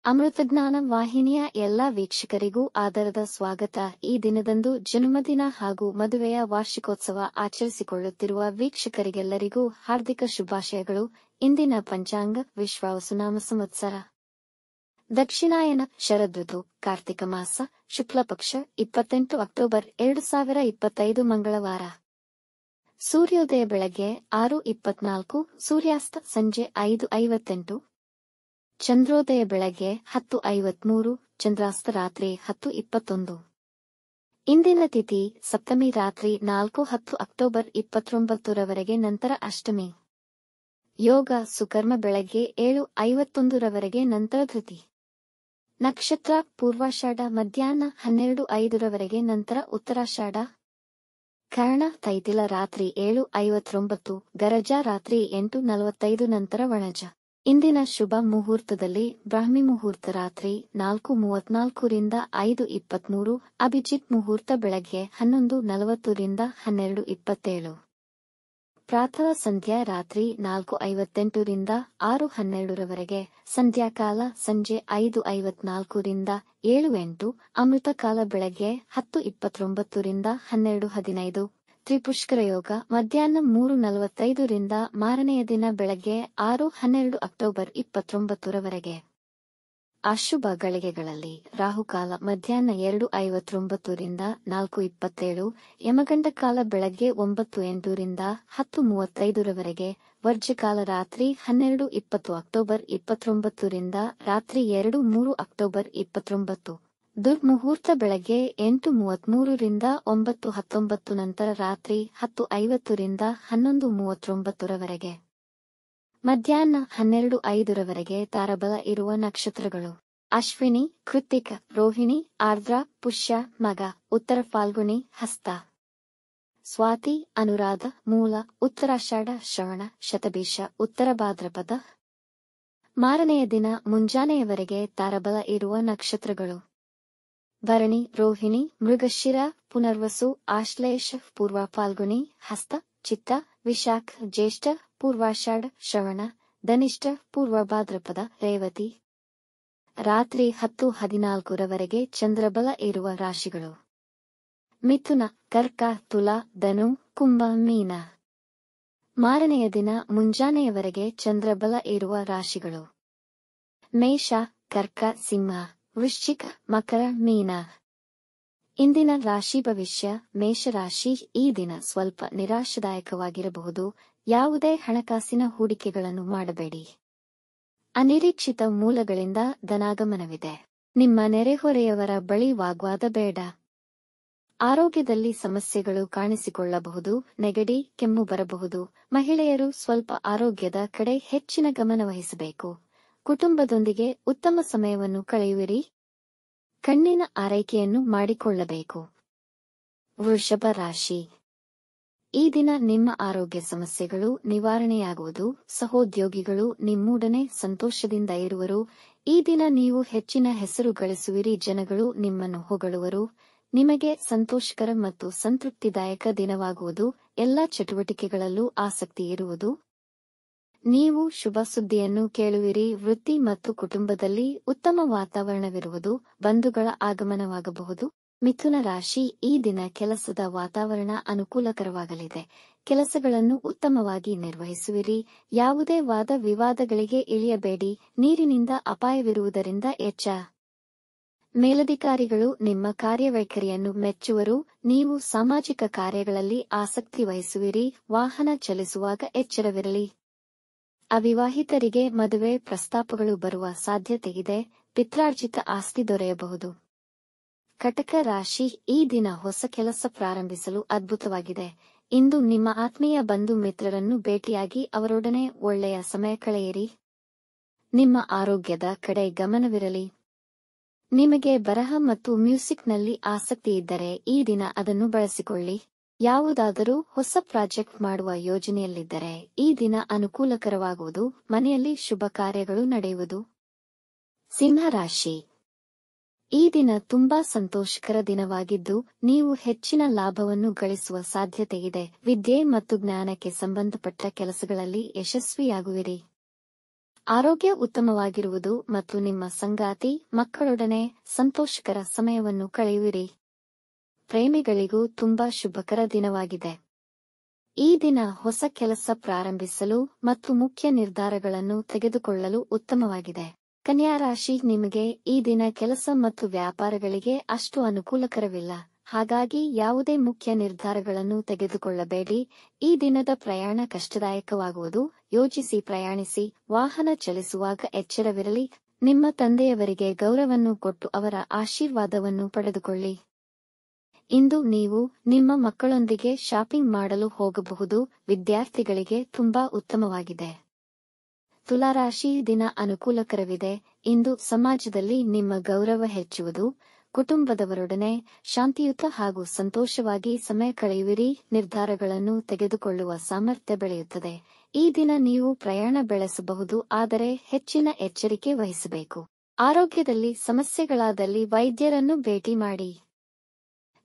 ಅಮೃತಜ್ಞಾನ ವಾಹಿನಿಯ ಎಲ್ಲಾ ವೀಕ್ಷಕರಿಗೂ ಆದರದ ಸ್ವಾಗತ. ಈ ದಿನದಂದು ಜನ್ಮದಿನ ಹಾಗೂ ಮದುವೆಯ ವಾರ್ಷಿಕೋತ್ಸವ ಆಚರಿಸಿಕೊಳ್ಳುತ್ತಿರುವ ವೀಕ್ಷಕರಿಗೆಲ್ಲರಿಗೂ ಹಾರ್ದಿಕ ಶುಭಾಶಯಗಳು. ಇಂದಿನ ಪಂಚಾಂಗ ವಿಶ್ವಾವಸುನಾಮ ಸಂವತ್ಸರ ದಕ್ಷಿಣಾಯನ ಶರದೃತು ಕಾರ್ತಿಕ ಮಾಸ ಶುಕ್ಲಪಕ್ಷ 28 ಅಕ್ಟೋಬರ್ 2025 ಮಂಗಳವಾರ. ಸೂರ್ಯೋದಯ ಬೆಳಗ್ಗೆ 6:24, ಸೂರ್ಯಾಸ್ತ ಸಂಜೆ 5:58. ಚಂದ್ರೋದಯ ಬೆಳಗ್ಗೆ 10:53, ಚಂದ್ರಾಸ್ತ ರಾತ್ರಿ 10:21. ಇಂದಿನ ತಿಥಿ ಸಪ್ತಮಿ ರಾತ್ರಿ 4:10 ಅಕ್ಟೋಬರ್ 29 ರವರೆಗೆ, ನಂತರ ಅಷ್ಟಮಿ. ಯೋಗ ಸುಕರ್ಮ ಬೆಳಗ್ಗೆ 7:51 ರವರೆಗೆ, ನಂತರ ಧೃತಿ. ನಕ್ಷತ್ರ ಪೂರ್ವಾಷಾಢ ಮಧ್ಯಾಹ್ನ 12:05 ರವರೆಗೆ, ನಂತರ ಉತ್ತರಾಷಾಢ. ಕರ್ಣ ತೈತಿಲ ರಾತ್ರಿ 7:59, ಗರಜ ರಾತ್ರಿ 8:45, ನಂತರ ವಣಜ. ಇಂದಿನ ಶುಭ ಮುಹೂರ್ತದಲ್ಲಿ ಬ್ರಾಹ್ಮಿ ಮುಹೂರ್ತ ರಾತ್ರಿ 4:34 ರಿಂದ 5:23, ಅಭಿಜಿತ್ ಮುಹೂರ್ತ ಬೆಳಗ್ಗೆ 11:40 ರಿಂದ 12:27. ಪ್ರಾತಃ ಸಂಧ್ಯಾ ರಾತ್ರಿ 4:58 ರಿಂದ 6:12 ರವರೆಗೆ, ಸಂಧ್ಯಾಕಾಲ ಸಂಜೆ 5:54 ರಿಂದ 7:08, ಅಮೃತಕಾಲ ಬೆಳಗ್ಗೆ 10:29 ರಿಂದ 12:15. ತ್ರಿಪುಷ್ಕರ ಯೋಗ ಮಧ್ಯಾಹ್ನ 3:45 ರಿಂದ ಮಾರನೆಯ ದಿನ ಬೆಳಗ್ಗೆ 6:12 ಅಕ್ಟೋಬರ್ 29 ರವರೆಗೆ. ಅಶುಭ ಗಳಿಗೆಗಳಲ್ಲಿ ರಾಹುಕಾಲ ಮಧ್ಯಾಹ್ನ 2:59 ರಿಂದ 4:27, ಯಮಗಂಡ ಕಾಲ ಬೆಳಗ್ಗೆ 9:08 ರಿಂದ 10:35 ರವರೆಗೆ, ವರ್ಜ್ಯಕಾಲ ರಾತ್ರಿ 12:20 ಅಕ್ಟೋಬರ್ 29 ರಿಂದ ರಾತ್ರಿ 2:03 ಅಕ್ಟೋಬರ್ 29. ದುರ್ಮುಹೂರ್ತ ಬೆಳಗ್ಗೆ 8:33 ರಿಂದ 9:19, ನಂತರ ರಾತ್ರಿ 10:50 ರಿಂದ 11:39 ರವರೆಗೆ. ಮಧ್ಯಾಹ್ನ 12:05 ರವರೆಗೆ ತಾರಬಲ ಇರುವ ನಕ್ಷತ್ರಗಳು: ಅಶ್ವಿನಿ, ಕೃತ್ತಿಕ, ರೋಹಿಣಿ, ಆರ್ದ್ರ, ಪುಷ್ಯ, ಮಗ, ಉತ್ತರ ಫಾಲ್ಗುಣಿ, ಹಸ್ತ. ಸ್ವಾತಿ, ಅನುರಾಧ, ಮೂಲ, ಉತ್ತರಾಷಾಢ, ಶ್ರವಣ, ಶತಭಿಷ, ಉತ್ತರ ಭಾದ್ರಪದ. ಮಾರನೆಯ ದಿನ ಮುಂಜಾನೆಯವರೆಗೆ ತಾರಬಲ ಇರುವ ನಕ್ಷತ್ರಗಳು: ಭರಣಿ, ರೋಹಿಣಿ, ಮೃಗಶಿರ, ಪುನರ್ವಸು, ಆಶ್ಲೇಷ, ಪೂರ್ವ ಫಾಲ್ಗುಣಿ, ಹಸ್ತ, ಚಿತ್ತ, ವಿಶಾಖ, ಜ್ಯೇಷ್ಠ, ಪೂರ್ವಾಷಾಢ, ಶ್ರವಣ, ಧನಿಷ್ಠ, ಪೂರ್ವ ಭಾದ್ರಪದ, ರೇವತಿ. ರಾತ್ರಿ 10:14 ರವರೆಗೆ ಚಂದ್ರಬಲ ಇರುವ ರಾಶಿಗಳು: ಮಿಥುನ, ಕರ್ಕ, ತುಲಾ, ಧನು, ಕುಂಭ, ಮೀನ. ಮಾರನೆಯ ದಿನ ಮುಂಜಾನೆಯವರೆಗೆ ಚಂದ್ರಬಲ ಇರುವ ರಾಶಿಗಳು: ಮೇಷ, ಕರ್ಕ, ಸಿಂಹ, ವೃಶ್ಚಿಕ, ಮಕರ, ಮೀನ. ಇಂದಿನ ರಾಶಿ ಭವಿಷ್ಯ: ಮೇಷರಾಶಿ, ಈ ದಿನ ಸ್ವಲ್ಪ ನಿರಾಶಾದಾಯಕವಾಗಿರಬಹುದು. ಯಾವುದೇ ಹಣಕಾಸಿನ ಹೂಡಿಕೆಗಳನ್ನು ಮಾಡಬೇಡಿ. ಅನಿರೀಕ್ಷಿತ ಮೂಲಗಳಿಂದ ಧನಾಗಮನವಿದೆ. ನಿಮ್ಮ ನೆರೆಹೊರೆಯವರ ಬಳಿ ವಾಗ್ವಾದ ಬೇಡ. ಆರೋಗ್ಯದಲ್ಲಿ ಸಮಸ್ಯೆಗಳು ಕಾಣಿಸಿಕೊಳ್ಳಬಹುದು. ನೆಗಡಿ, ಕೆಮ್ಮು ಬರಬಹುದು. ಮಹಿಳೆಯರು ಸ್ವಲ್ಪ ಆರೋಗ್ಯದ ಕಡೆ ಹೆಚ್ಚಿನ ಗಮನ ವಹಿಸಬೇಕು. ಕುಟುಂಬದೊಂದಿಗೆ ಉತ್ತಮ ಸಮಯವನ್ನು ಕಳೆಯುವಿರಿ. ಕಣ್ಣಿನ ಆರೈಕೆಯನ್ನು ಮಾಡಿಕೊಳ್ಳಬೇಕು. ವೃಷಭ ರಾಶಿ, ಈ ದಿನ ನಿಮ್ಮ ಆರೋಗ್ಯ ಸಮಸ್ಯೆಗಳು ನಿವಾರಣೆಯಾಗುವುದು. ಸಹೋದ್ಯೋಗಿಗಳು ನಿಮ್ಮೊಡನೆ ಸಂತೋಷದಿಂದ ಇರುವರು. ಈ ದಿನ ನೀವು ಹೆಚ್ಚಿನ ಹೆಸರು ಗಳಿಸುವಿರಿ. ಜನಗಳು ನಿಮ್ಮನ್ನು ಹೊಗಳುವರು. ನಿಮಗೆ ಸಂತೋಷಕರ ಮತ್ತು ಸಂತೃಪ್ತಿದಾಯಕ ದಿನವಾಗುವುದು. ಎಲ್ಲ ಚಟುವಟಿಕೆಗಳಲ್ಲೂ ಆಸಕ್ತಿ ಇರುವುದು. ನೀವು ಶುಭ ಸುದ್ದಿಯನ್ನು ಕೇಳುವಿರಿ. ವೃತ್ತಿ ಮತ್ತು ಕುಟುಂಬದಲ್ಲಿ ಉತ್ತಮ ವಾತಾವರಣವಿರುವುದು. ಬಂಧುಗಳ ಆಗಮನವಾಗಬಹುದು. ಮಿಥುನ ರಾಶಿ, ಈ ದಿನ ಕೆಲಸದ ವಾತಾವರಣ ಅನುಕೂಲಕರವಾಗಲಿದೆ. ಕೆಲಸಗಳನ್ನು ಉತ್ತಮವಾಗಿ ನಿರ್ವಹಿಸುವಿರಿ. ಯಾವುದೇ ವಾದ ವಿವಾದಗಳಿಗೆ ಇಳಿಯಬೇಡಿ. ನೀರಿನಿಂದ ಅಪಾಯವಿರುವುದರಿಂದ ಎಚ್ಚರ. ಮೇಲಧಿಕಾರಿಗಳು ನಿಮ್ಮ ಕಾರ್ಯವೈಖರಿಯನ್ನು ಮೆಚ್ಚುವರು. ನೀವು ಸಾಮಾಜಿಕ ಕಾರ್ಯಗಳಲ್ಲಿ ಆಸಕ್ತಿ ವಹಿಸುವಿರಿ. ವಾಹನ ಚಲಿಸುವಾಗ ಎಚ್ಚರವಿರಲಿ. ಅವಿವಾಹಿತರಿಗೆ ಮದುವೆ ಪ್ರಸ್ತಾಪಗಳು ಬರುವ ಸಾಧ್ಯತೆಯಿದೆ. ಪಿತ್ರಾರ್ಜಿತ ಆಸ್ತಿ ದೊರೆಯಬಹುದು. ಕಟಕ ರಾಶಿ, ಈ ದಿನ ಹೊಸ ಕೆಲಸ ಪ್ರಾರಂಭಿಸಲು ಅದ್ಭುತವಾಗಿದೆ. ಇಂದು ನಿಮ್ಮ ಆತ್ಮೀಯ ಬಂಧು ಮಿತ್ರರನ್ನು ಭೇಟಿಯಾಗಿ ಅವರೊಡನೆ ಒಳ್ಳೆಯ ಸಮಯ ಕಳೆಯಿರಿ. ನಿಮ್ಮ ಆರೋಗ್ಯದ ಕಡೆ ಗಮನವಿರಲಿ. ನಿಮಗೆ ಬರಹ ಮತ್ತು ಮ್ಯೂಸಿಕ್ನಲ್ಲಿ ಆಸಕ್ತಿ ಇದ್ದರೆ ಈ ದಿನ ಅದನ್ನು ಬಳಸಿಕೊಳ್ಳಿ. ಯಾವುದಾದರೂ ಹೊಸ ಪ್ರಾಜೆಕ್ಟ್ ಮಾಡುವ ಯೋಜನೆಯಲ್ಲಿದ್ದರೆ ಈ ದಿನ ಅನುಕೂಲಕರವಾಗುವುದು. ಮನೆಯಲ್ಲಿ ಶುಭ ಕಾರ್ಯಗಳು ನಡೆಯುವುದು. ಸಿಂಹ ರಾಶಿ, ಈ ದಿನ ತುಂಬಾ ಸಂತೋಷಕರ ದಿನವಾಗಿದ್ದು ನೀವು ಹೆಚ್ಚಿನ ಲಾಭವನ್ನು ಗಳಿಸುವ ಸಾಧ್ಯತೆಯಿದೆ. ವಿದ್ಯೆ ಮತ್ತು ಜ್ಞಾನಕ್ಕೆ ಸಂಬಂಧಪಟ್ಟ ಕೆಲಸಗಳಲ್ಲಿ ಯಶಸ್ವಿಯಾಗುವಿರಿ. ಆರೋಗ್ಯ ಉತ್ತಮವಾಗಿರುವುದು ಮತ್ತು ನಿಮ್ಮ ಸಂಗಾತಿ ಮಕ್ಕಳೊಡನೆ ಸಂತೋಷಕರ ಸಮಯವನ್ನು ಕಳೆಯುವಿರಿ. ಪ್ರೇಮಿಗಳಿಗೂ ತುಂಬಾ ಶುಭಕರ ದಿನವಾಗಿದೆ. ಈ ದಿನ ಹೊಸ ಕೆಲಸ ಪ್ರಾರಂಭಿಸಲು ಮತ್ತು ಮುಖ್ಯ ನಿರ್ಧಾರಗಳನ್ನು ತೆಗೆದುಕೊಳ್ಳಲು ಉತ್ತಮವಾಗಿದೆ. ಕನ್ಯಾ ರಾಶಿ, ನಿಮಗೆ ಈ ದಿನ ಕೆಲಸ ಮತ್ತು ವ್ಯಾಪಾರಗಳಿಗೆ ಅಷ್ಟು ಅನುಕೂಲಕರವಿಲ್ಲ. ಹಾಗಾಗಿ ಯಾವುದೇ ಮುಖ್ಯ ನಿರ್ಧಾರಗಳನ್ನು ತೆಗೆದುಕೊಳ್ಳಬೇಡಿ. ಈ ದಿನದ ಪ್ರಯಾಣ ಕಷ್ಟದಾಯಕವಾಗುವುದು. ಯೋಚಿಸಿ ಪ್ರಯಾಣಿಸಿ. ವಾಹನ ಚಲಿಸುವಾಗ ಎಚ್ಚರವಿರಲಿ. ನಿಮ್ಮ ತಂದೆಯವರಿಗೆ ಗೌರವವನ್ನು ಕೊಟ್ಟು ಅವರ ಆಶೀರ್ವಾದವನ್ನು ಪಡೆದುಕೊಳ್ಳಿ. ಇಂದು ನೀವು ನಿಮ್ಮ ಮಕ್ಕಳೊಂದಿಗೆ ಶಾಪಿಂಗ್ ಮಾಡಲು ಹೋಗಬಹುದು. ವಿದ್ಯಾರ್ಥಿಗಳಿಗೆ ತುಂಬಾ ಉತ್ತಮವಾಗಿದೆ. ತುಲಾರಾಶಿ, ದಿನ ಅನುಕೂಲಕರವಿದೆ. ಇಂದು ಸಮಾಜದಲ್ಲಿ ನಿಮ್ಮ ಗೌರವ ಹೆಚ್ಚುವುದು. ಕುಟುಂಬದವರೊಡನೆ ಶಾಂತಿಯುತ ಹಾಗೂ ಸಂತೋಷವಾಗಿ ಸಮಯ ಕಳೆಯುವಿರಿ. ನಿರ್ಧಾರಗಳನ್ನು ತೆಗೆದುಕೊಳ್ಳುವ ಸಾಮರ್ಥ್ಯ ಬೆಳೆಯುತ್ತದೆ. ಈ ದಿನ ನೀವು ಪ್ರಯಾಣ ಬೆಳೆಸಬಹುದು, ಆದರೆ ಹೆಚ್ಚಿನ ಎಚ್ಚರಿಕೆ ವಹಿಸಬೇಕು. ಆರೋಗ್ಯದಲ್ಲಿ ಸಮಸ್ಯೆಗಳಾದಲ್ಲಿ ವೈದ್ಯರನ್ನು ಭೇಟಿ ಮಾಡಿ.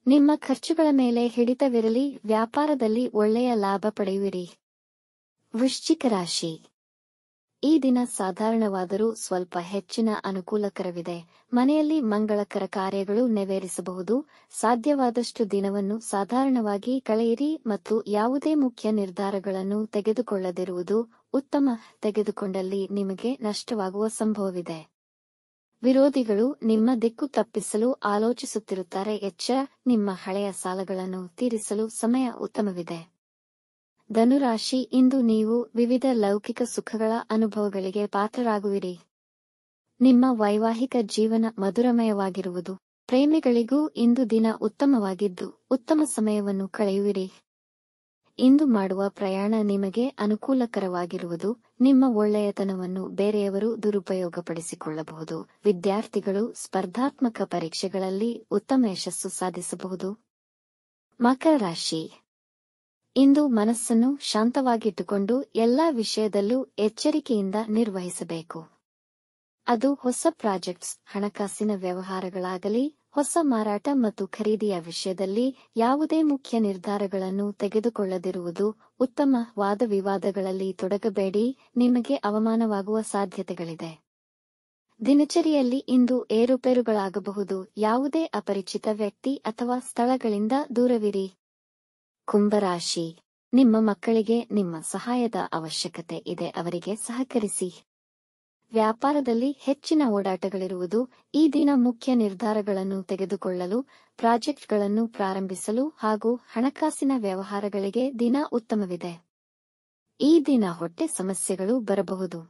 ನಿಮ್ಮ ಖರ್ಚುಗಳ ಮೇಲೆ ಹಿಡಿತವಿರಲಿ. ವ್ಯಾಪಾರದಲ್ಲಿ ಒಳ್ಳೆಯ ಲಾಭ ಪಡೆಯುವಿರಿ. ವೃಶ್ಚಿಕ ರಾಶಿ, ಈ ದಿನ ಸಾಧಾರಣವಾದರೂ ಸ್ವಲ್ಪ ಹೆಚ್ಚಿನ ಅನುಕೂಲಕರವಿದೆ. ಮನೆಯಲ್ಲಿ ಮಂಗಳಕರ ಕಾರ್ಯಗಳು ನೆರವೇರಿಸಬಹುದು. ಸಾಧ್ಯವಾದಷ್ಟು ದಿನವನ್ನು ಸಾಧಾರಣವಾಗಿ ಕಳೆಯಿರಿ ಮತ್ತು ಯಾವುದೇ ಮುಖ್ಯ ನಿರ್ಧಾರಗಳನ್ನು ತೆಗೆದುಕೊಳ್ಳದಿರುವುದು ಉತ್ತಮ. ತೆಗೆದುಕೊಂಡಲ್ಲಿ ನಿಮಗೆ ನಷ್ಟವಾಗುವ ಸಂಭವವಿದೆ. ವಿರೋಧಿಗಳು ನಿಮ್ಮ ದಿಕ್ಕು ತಪ್ಪಿಸಲು ಆಲೋಚಿಸುತ್ತಿರುತ್ತಾರೆ. ಎಚ್ಚರ, ನಿಮ್ಮ ಹಳೆಯ ಸಾಲಗಳನ್ನು ತೀರಿಸಲು ಸಮಯ ಉತ್ತಮವಿದೆ. ಧನುರಾಶಿ, ಇಂದು ನೀವು ವಿವಿಧ ಲೌಕಿಕ ಸುಖಗಳ ಅನುಭವಗಳಿಗೆ ಪಾತ್ರರಾಗುವಿರಿ. ನಿಮ್ಮ ವೈವಾಹಿಕ ಜೀವನ ಮಧುರಮಯವಾಗಿರುವುದು. ಪ್ರೇಮಿಗಳಿಗೂ ಇಂದು ದಿನ ಉತ್ತಮವಾಗಿದ್ದು ಉತ್ತಮ ಸಮಯವನ್ನು ಕಳೆಯುವಿರಿ. ಇಂದು ಮಾಡುವ ಪ್ರಯಾಣ ನಿಮಗೆ ಅನುಕೂಲಕರವಾಗಿರುವುದು. ನಿಮ್ಮ ಒಳ್ಳೆಯತನವನ್ನು ಬೇರೆಯವರು ದುರುಪಯೋಗಪಡಿಸಿಕೊಳ್ಳಬಹುದು. ವಿದ್ಯಾರ್ಥಿಗಳು ಸ್ಪರ್ಧಾತ್ಮಕ ಪರೀಕ್ಷೆಗಳಲ್ಲಿ ಉತ್ತಮ ಯಶಸ್ಸು ಸಾಧಿಸಬಹುದು. ಮಕರ ರಾಶಿ, ಇಂದು ಮನಸ್ಸನ್ನು ಶಾಂತವಾಗಿಟ್ಟುಕೊಂಡು ಎಲ್ಲಾ ವಿಷಯದಲ್ಲೂ ಎಚ್ಚರಿಕೆಯಿಂದ ನಿರ್ವಹಿಸಬೇಕು. ಅದು ಹೊಸ ಪ್ರಾಜೆಕ್ಟ್ಸ್, ಹಣಕಾಸಿನ ವ್ಯವಹಾರಗಳಾಗಲಿ, ಹೊಸ ಮಾರಾಟ ಮತ್ತು ಖರೀದಿಯ ವಿಷಯದಲ್ಲಿ ಯಾವುದೇ ಮುಖ್ಯ ನಿರ್ಧಾರಗಳನ್ನು ತೆಗೆದುಕೊಳ್ಳದಿರುವುದು ಉತ್ತಮ. ವಾದವಿವಾದಗಳಲ್ಲಿ ತೊಡಗಬೇಡಿ. ನಿಮಗೆ ಅವಮಾನವಾಗುವ ಸಾಧ್ಯತೆಗಳಿದೆ. ದಿನಚರಿಯಲ್ಲಿ ಇಂದು ಏರುಪೇರುಗಳಾಗಬಹುದು. ಯಾವುದೇ ಅಪರಿಚಿತ ವ್ಯಕ್ತಿ ಅಥವಾ ಸ್ಥಳಗಳಿಂದ ದೂರವಿರಿ. ಕುಂಭರಾಶಿ, ನಿಮ್ಮ ಮಕ್ಕಳಿಗೆ ನಿಮ್ಮ ಸಹಾಯದ ಅವಶ್ಯಕತೆ ಇದೆ. ಅವರಿಗೆ ಸಹಕರಿಸಿ. ವ್ಯಾಪಾರದಲ್ಲಿ ಹೆಚ್ಚಿನ ಓಡಾಟಗಳಿರುವುದು. ಈ ದಿನ ಮುಖ್ಯ ನಿರ್ಧಾರಗಳನ್ನು ತೆಗೆದುಕೊಳ್ಳಲು, ಪ್ರಾಜೆಕ್ಟ್ಗಳನ್ನು ಪ್ರಾರಂಭಿಸಲು ಹಾಗೂ ಹಣಕಾಸಿನ ವ್ಯವಹಾರಗಳಿಗೆ ದಿನ ಉತ್ತಮವಿದೆ. ಈ ದಿನ ಹೊಟ್ಟೆ ಸಮಸ್ಯೆಗಳು ಬರಬಹುದು.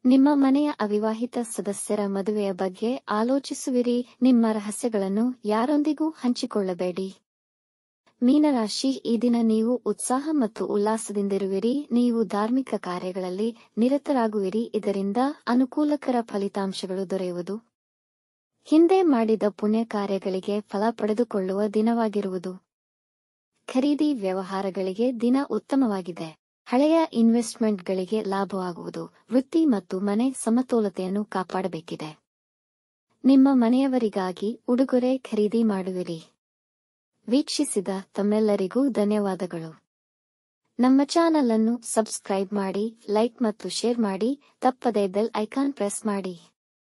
ನಿಮ್ಮ ಮನೆಯ ಅವಿವಾಹಿತ ಸದಸ್ಯರ ಮದುವೆಯ ಬಗ್ಗೆ ಆಲೋಚಿಸುವಿರಿ. ನಿಮ್ಮ ರಹಸ್ಯಗಳನ್ನು ಯಾರೊಂದಿಗೂ ಹಂಚಿಕೊಳ್ಳಬೇಡಿ. ಮೀನರಾಶಿ, ಈ ದಿನ ನೀವು ಉತ್ಸಾಹ ಮತ್ತು ಉಲ್ಲಾಸದಿಂದಿರುವಿರಿ. ನೀವು ಧಾರ್ಮಿಕ ಕಾರ್ಯಗಳಲ್ಲಿ ನಿರತರಾಗುವಿರಿ. ಇದರಿಂದ ಅನುಕೂಲಕರ ಫಲಿತಾಂಶಗಳು ದೊರೆಯುವುದು. ಹಿಂದೆ ಮಾಡಿದ ಪುಣ್ಯ ಕಾರ್ಯಗಳಿಗೆ ಫಲ ಪಡೆದುಕೊಳ್ಳುವ ದಿನವಾಗಿರುವುದು. ಖರೀದಿ ವ್ಯವಹಾರಗಳಿಗೆ ದಿನ ಉತ್ತಮವಾಗಿದೆ. ಹಳೆಯ ಇನ್ವೆಸ್ಟ್ಮೆಂಟ್ಗಳಿಗೆ ಲಾಭವಾಗುವುದು. ವೃತ್ತಿ ಮತ್ತು ಮನೆ ಸಮತೋಲತೆಯನ್ನು ಕಾಪಾಡಬೇಕಿದೆ. ನಿಮ್ಮ ಮನೆಯವರಿಗಾಗಿ ಉಡುಗೊರೆ ಖರೀದಿ ಮಾಡುವಿರಿ. ವೀಕ್ಷಿಸಿದ ತಮ್ಮೆಲ್ಲರಿಗೂ ಧನ್ಯವಾದಗಳು. ನಮ್ಮ ಚಾನಲ್ ಅನ್ನು ಸಬ್ಸ್ಕ್ರೈಬ್ ಮಾಡಿ, ಲೈಕ್ ಮತ್ತು ಶೇರ್ ಮಾಡಿ. ತಪ್ಪದೇ ಬೆಲ್ ಐಕಾನ್ ಪ್ರೆಸ್ ಮಾಡಿ.